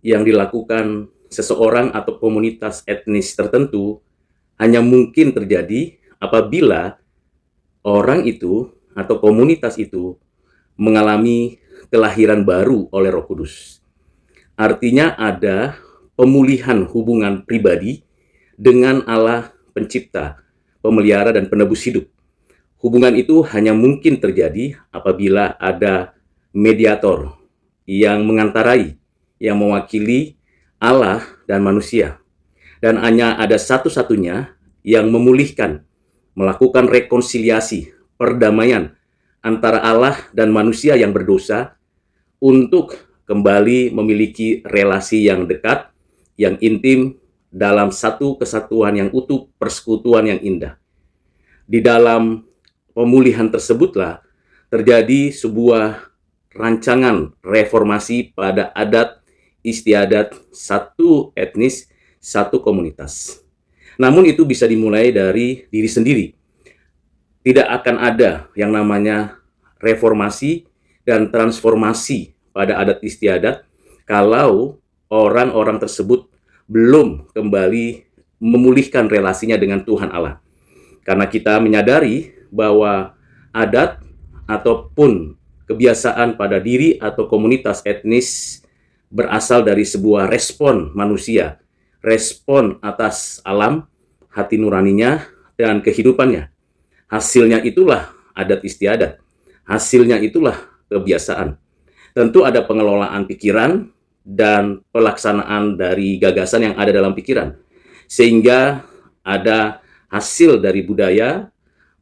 yang dilakukan seseorang atau komunitas etnis tertentu hanya mungkin terjadi apabila orang itu atau komunitas itu mengalami kelahiran baru oleh Roh Kudus. Artinya ada pemulihan hubungan pribadi dengan Allah Pencipta, Pemelihara dan Penebus hidup. Hubungan itu hanya mungkin terjadi apabila ada mediator yang mengantarai, yang mewakili Allah dan manusia. Dan hanya ada satu-satunya yang memulihkan, melakukan rekonsiliasi, perdamaian antara Allah dan manusia yang berdosa untuk kembali memiliki relasi yang dekat, yang intim, dalam satu kesatuan yang utuh, persekutuan yang indah. Di dalam pemulihan tersebutlah terjadi sebuah rancangan reformasi pada adat istiadat satu etnis, satu komunitas. Namun itu bisa dimulai dari diri sendiri. Tidak akan ada yang namanya reformasi dan transformasi pada adat istiadat kalau orang-orang tersebut belum kembali memulihkan relasinya dengan Tuhan Allah. Karena kita menyadari bahwa adat ataupun kebiasaan pada diri atau komunitas etnis berasal dari sebuah respon manusia, respon atas alam, hati nuraninya, dan kehidupannya. Hasilnya itulah adat istiadat, hasilnya itulah kebiasaan. Tentu ada pengelolaan pikiran dan pelaksanaan dari gagasan yang ada dalam pikiran, sehingga ada hasil dari budaya,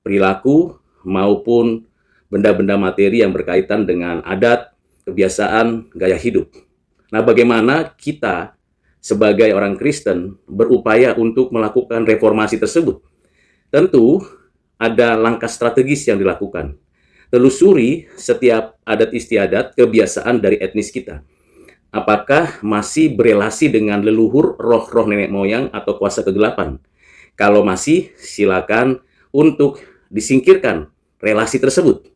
perilaku, maupun benda-benda materi yang berkaitan dengan adat, kebiasaan, gaya hidup. Nah, bagaimana kita sebagai orang Kristen berupaya untuk melakukan reformasi tersebut? Tentu ada langkah strategis yang dilakukan. Telusuri setiap adat istiadat, kebiasaan dari etnis kita. Apakah masih berelasi dengan leluhur, roh-roh nenek moyang atau kuasa kegelapan? Kalau masih, silakan untuk disingkirkan relasi tersebut.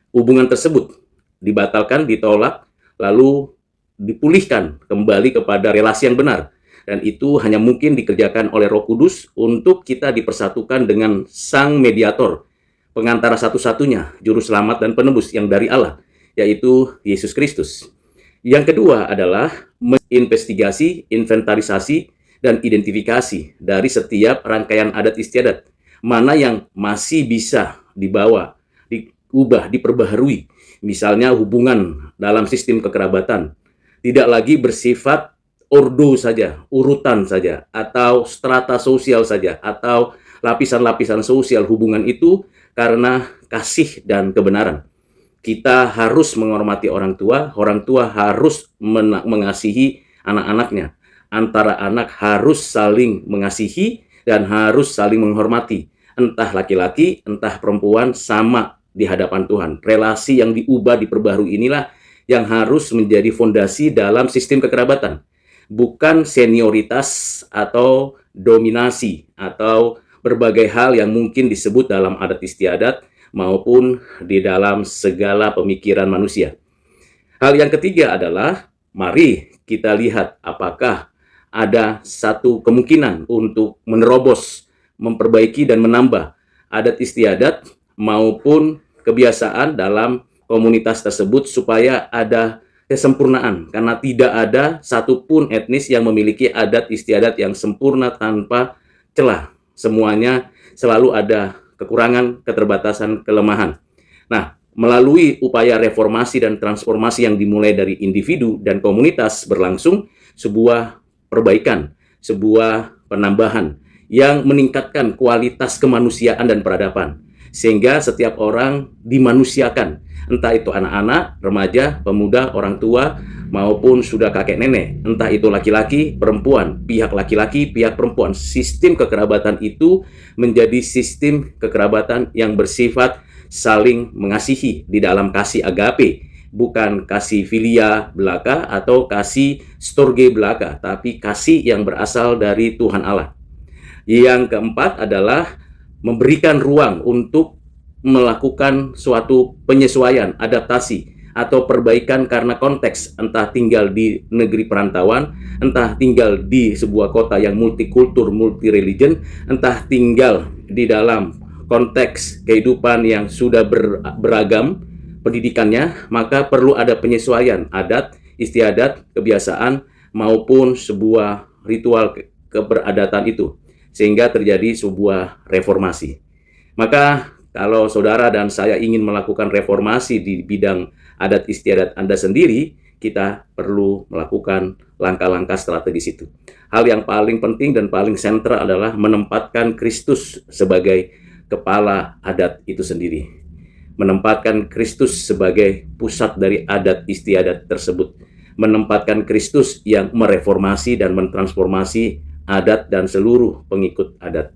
Hubungan tersebut dibatalkan, ditolak, lalu dipulihkan kembali kepada relasi yang benar. Dan itu hanya mungkin dikerjakan oleh Roh Kudus untuk kita dipersatukan dengan Sang Mediator, pengantara satu-satunya, Juru Selamat dan Penebus yang dari Allah, yaitu Yesus Kristus. Yang kedua adalah menginvestigasi, inventarisasi, dan identifikasi dari setiap rangkaian adat istiadat. Mana yang masih bisa dibawa, diubah, diperbaharui. Misalnya hubungan dalam sistem kekerabatan. Tidak lagi bersifat ordo saja, urutan saja, atau strata sosial saja, atau lapisan-lapisan sosial hubungan itu karena kasih dan kebenaran. Kita harus menghormati orang tua harus mengasihi anak-anaknya. Antara anak harus saling mengasihi dan harus saling menghormati. Entah laki-laki, entah perempuan, sama di hadapan Tuhan. Relasi yang diubah, diperbaharui inilah yang harus menjadi fondasi dalam sistem kekerabatan. Bukan senioritas atau dominasi atau berbagai hal yang mungkin disebut dalam adat istiadat maupun di dalam segala pemikiran manusia. Hal yang ketiga adalah mari kita lihat apakah ada satu kemungkinan untuk menerobos, memperbaiki dan menambah adat istiadat maupun kebiasaan dalam komunitas tersebut supaya ada kesempurnaan, karena tidak ada satupun etnis yang memiliki adat istiadat yang sempurna tanpa celah. Semuanya selalu ada kekurangan, keterbatasan, kelemahan. Nah, melalui upaya reformasi dan transformasi yang dimulai dari individu dan komunitas berlangsung sebuah perbaikan, sebuah penambahan yang meningkatkan kualitas kemanusiaan dan peradaban. Sehingga setiap orang dimanusiakan, entah itu anak-anak, remaja, pemuda, orang tua, maupun sudah kakek nenek, entah itu laki-laki, perempuan, pihak laki-laki, pihak perempuan. Sistem kekerabatan itu menjadi sistem kekerabatan yang bersifat saling mengasihi di dalam kasih agape, bukan kasih filia belaka atau kasih storge belaka, tapi kasih yang berasal dari Tuhan Allah. Yang keempat adalah memberikan ruang untuk melakukan suatu penyesuaian, adaptasi atau perbaikan karena konteks, entah tinggal di negeri perantauan, entah tinggal di sebuah kota yang multikultur, multi religion, entah tinggal di dalam konteks kehidupan yang sudah beragam pendidikannya, maka perlu ada penyesuaian adat, istiadat, kebiasaan maupun sebuah ritual keberadatan itu, sehingga terjadi sebuah reformasi. Maka kalau saudara dan saya ingin melakukan reformasi di bidang adat istiadat Anda sendiri, kita perlu melakukan langkah-langkah strategis itu. Hal yang paling penting dan paling sentral adalah menempatkan Kristus sebagai kepala adat itu sendiri. Menempatkan Kristus sebagai pusat dari adat istiadat tersebut. Menempatkan Kristus yang mereformasi dan mentransformasi adat dan seluruh pengikut adat.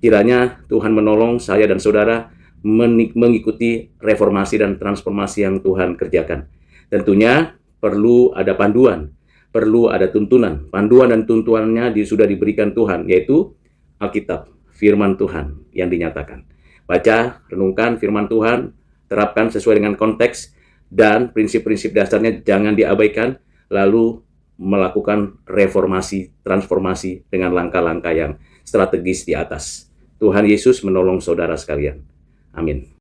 Kiranya Tuhan menolong saya dan saudara mengikuti reformasi dan transformasi yang Tuhan kerjakan. Tentunya perlu ada panduan, perlu ada tuntunan. Panduan dan tuntunannya sudah diberikan Tuhan, yaitu Alkitab, firman Tuhan yang dinyatakan. Baca, renungkan firman Tuhan, terapkan sesuai dengan konteks, dan prinsip-prinsip dasarnya jangan diabaikan, lalu melakukan reformasi, transformasi dengan langkah-langkah yang strategis di atas. Tuhan Yesus menolong saudara sekalian. Amin.